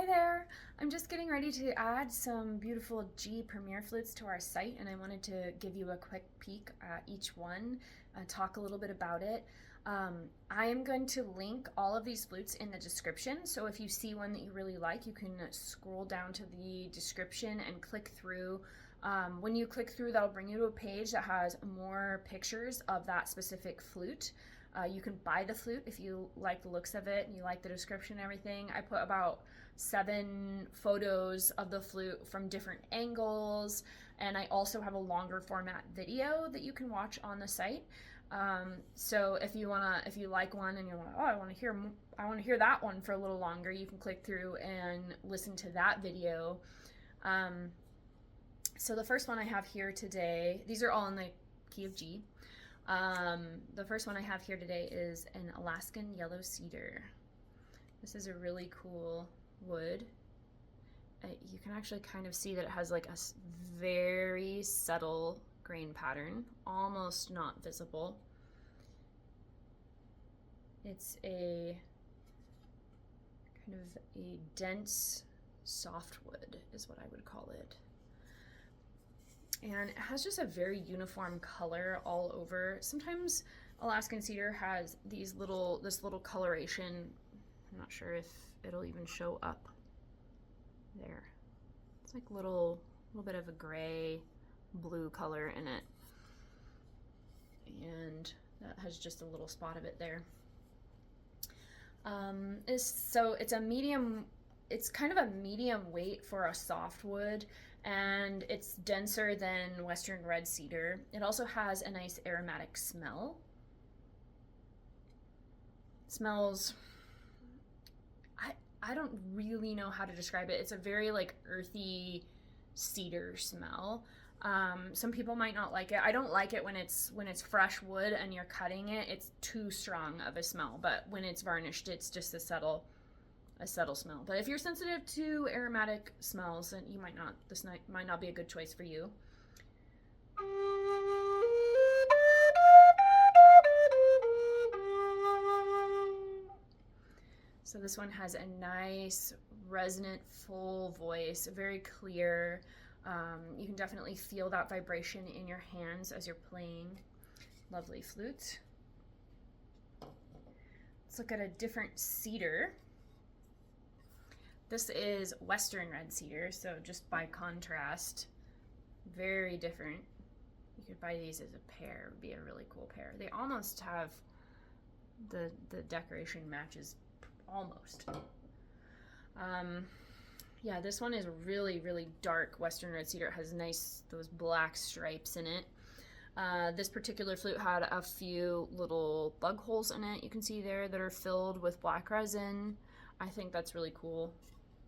Hi there! I'm just getting ready to add some beautiful G Premier flutes to our site, and I wanted to give you a quick peek at each one, talk a little bit about it. I am going to link all of these flutes in the description, so if you see one that you really like, you can scroll down to the description and click through. When you click through, that'll bring you to a page that has more pictures of that specific flute. You can buy the flute if you like the looks of it and you like the description and everything. I put about 7 photos of the flute from different angles, and I also have a longer format video that you can watch on the site. So if you like one and you're like, oh, I want to hear that one for a little longer, you can click through and listen to that video. So the first one I have here today, these are all in the key of G. The first one I have here today is an Alaskan yellow cedar. This is a really cool wood. You can actually kind of see that it has like a very subtle grain pattern, almost not visible. It's a kind of a dense softwood is what I would call it. And it has just a very uniform color all over. Sometimes Alaskan cedar has this little coloration. I'm not sure if it'll even show up there. It's like little bit of a gray blue color in it, and that has just a little spot of it there. So it's a medium. It's kind of a medium weight for a softwood, and it's denser than Western red cedar. It also has a nice aromatic smell. It smells, I don't really know how to describe it. It's a very like earthy cedar smell. Some people might not like it. I don't like it when it's fresh wood and you're cutting it. It's too strong of a smell, but when it's varnished, it's just a subtle smell. But if you're sensitive to aromatic smells, then this might not be a good choice for you. So this one has a nice resonant full voice, very clear. You can definitely feel that vibration in your hands as you're playing. Lovely flute. Let's look at a different cedar. This is Western red cedar, so just by contrast, very different. You could buy these as a pair, it would be a really cool pair. They almost have, the decoration matches almost. Yeah, this one is really, really dark Western red cedar. It has those black stripes in it. This particular flute had a few little bug holes in it, you can see there, that are filled with black resin. I think that's really cool.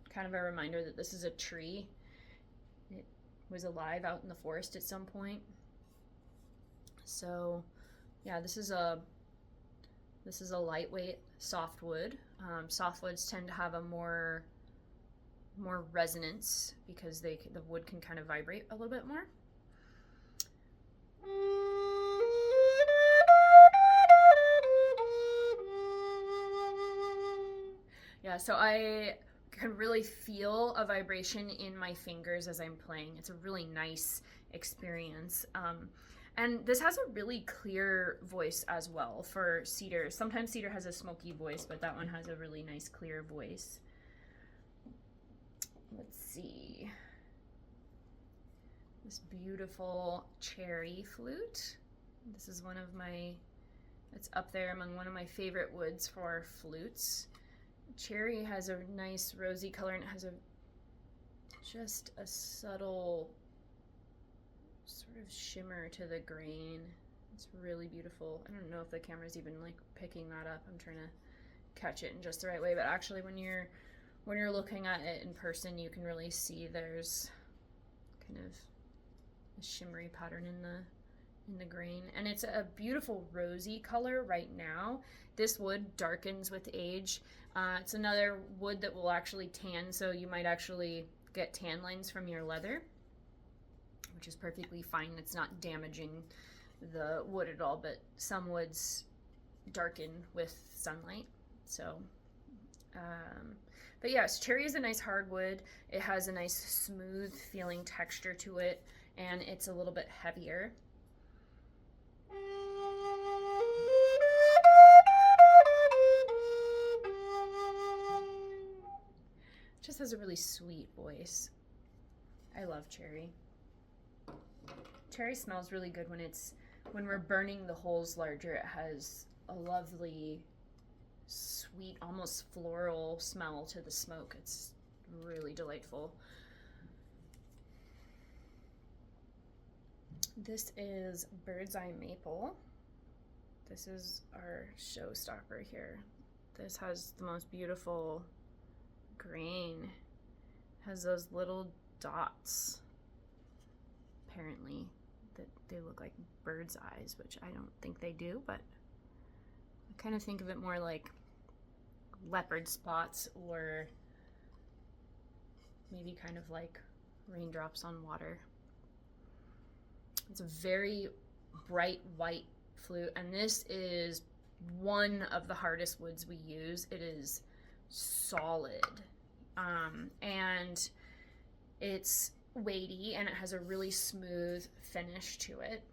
Kind of a reminder that this is a tree. It was alive out in the forest at some point. So yeah, this is a lightweight softwood. Softwoods tend to have a more resonance because the wood can kind of vibrate a little bit more. Yeah, so I can really feel a vibration in my fingers as I'm playing. It's a really nice experience. And this has a really clear voice as well for cedar. Sometimes cedar has a smoky voice, but that one has a really nice clear voice. Let's see. This beautiful cherry flute. This is it's up there among one of my favorite woods for flutes. Cherry has a nice rosy color, and it has just a subtle sort of shimmer to the grain. It's really beautiful. I don't know if the camera's even like picking that up. I'm trying to catch it in just the right way, but actually when you're looking at it in person, you can really see there's kind of a shimmery pattern in the grain, and it's a beautiful rosy color right now. This wood darkens with age. It's another wood that will actually tan, so you might actually get tan lines from your leather, which is perfectly fine. It's not damaging the wood at all, but some woods darken with sunlight. So But yes, cherry is a nice hardwood. It has a nice smooth feeling texture to it, and it's a little bit heavier. Just has a really sweet voice. I love cherry. Cherry smells really good when we're burning the holes larger. It has a lovely, sweet, almost floral smell to the smoke. It's really delightful. This is Bird's Eye Maple. This is our showstopper here. This has the most beautiful grain. Has those little dots, apparently, that they look like bird's eyes, which I don't think they do, but I kind of think of it more like leopard spots, or maybe kind of like raindrops on water. It's a very bright white flute, and this is one of the hardest woods we use. It is solid, and it's weighty, and it has a really smooth finish to it.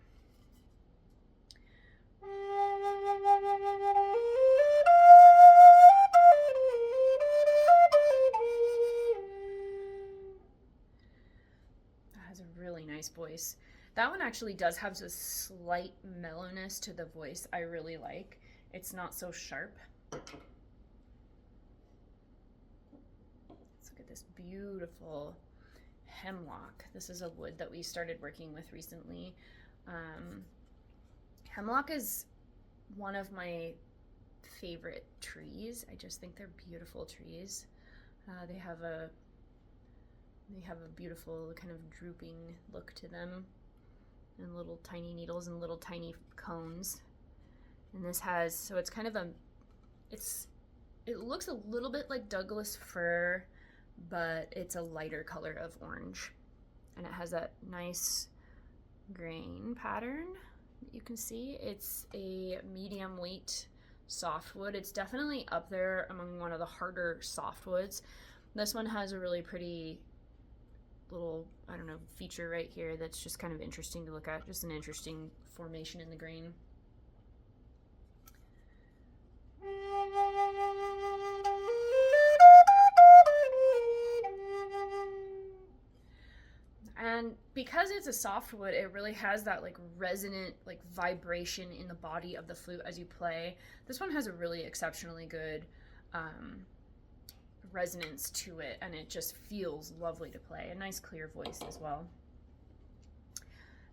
It has a really nice voice. That one actually does have a slight mellowness to the voice I really like. It's not so sharp. Let's look at this beautiful hemlock. This is a wood that we started working with recently. Hemlock is one of my favorite trees. I just think they're beautiful trees. They have a beautiful kind of drooping look to them, and little tiny needles and little tiny cones. And this has, so it's kind of it looks a little bit like Douglas fir, but it's a lighter color of orange. And it has that nice grain pattern that you can see. It's a medium weight softwood. It's definitely up there among one of the harder softwoods. This one has a really pretty little, I don't know, feature right here that's just kind of interesting to look at. Just an interesting formation in the grain. And because it's a softwood, it really has that like resonant like vibration in the body of the flute as you play. This one has a really exceptionally good resonance to it, and it just feels lovely to play. A nice clear voice as well.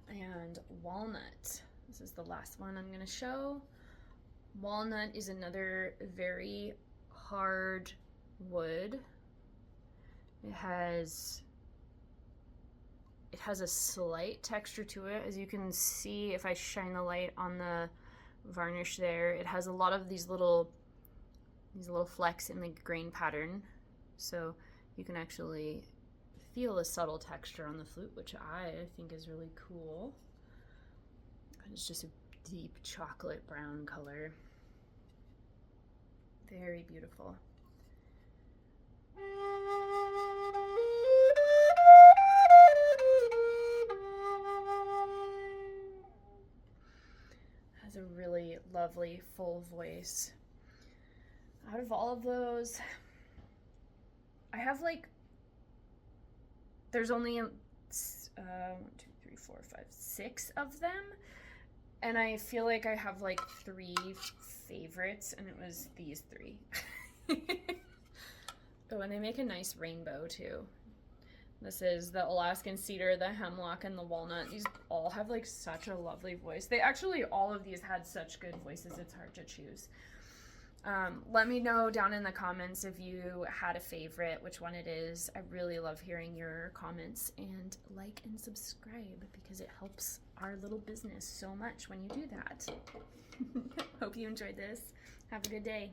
And Walnut. This is the last one I'm going to show. Walnut is another very hard wood. It has a slight texture to it, as you can see if I shine the light on the varnish there. It has a lot of these little flecks in the grain pattern, so you can actually feel a subtle texture on the flute, which I think is really cool. And it's just a deep chocolate brown color. Very beautiful. Has a really lovely full voice. Out of all of those, I have like, there's only 1, 2, 3, 4, 5, 6 of them, and I feel like I have like 3 favorites, and it was these 3. Oh, and they make a nice rainbow too. This is the Alaskan cedar, the hemlock, and the walnut. These all have like such a lovely voice. They actually, all of these had such good voices, it's hard to choose. Let me know down in the comments if you had a favorite, which one it is. I really love hearing your comments, and like and subscribe because it helps our little business so much when you do that. Hope you enjoyed this. Have a good day.